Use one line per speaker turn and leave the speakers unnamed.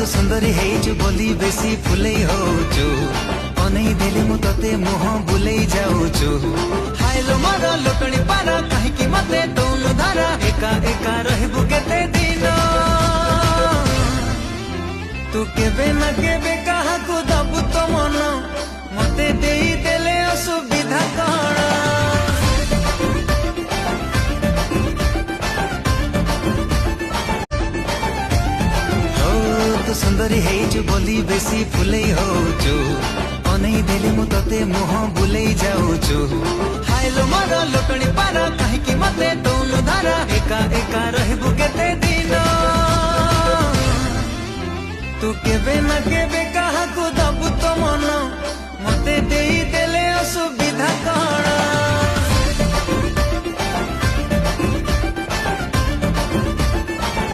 सुंदरी हेचु बोली बेसी फुलै होचु अनै देले मु तते मोह बुलै जाउछु हायलो मोर लोटणी पारा काहेकि मते तोनु धारा एका एका रहबु केते दिन तू केबे न केबे काहाकु दबु तो मन मते देई देले असुविधा कण सुंदरी हेचु बोली बेसी फुलै होचु अनै देले मु तते मोह बुलै जाउछु हायलो मोर लोटणी पारा काहेकि मते तोनु धारा एका एका रहबु केते दिन तू केबे न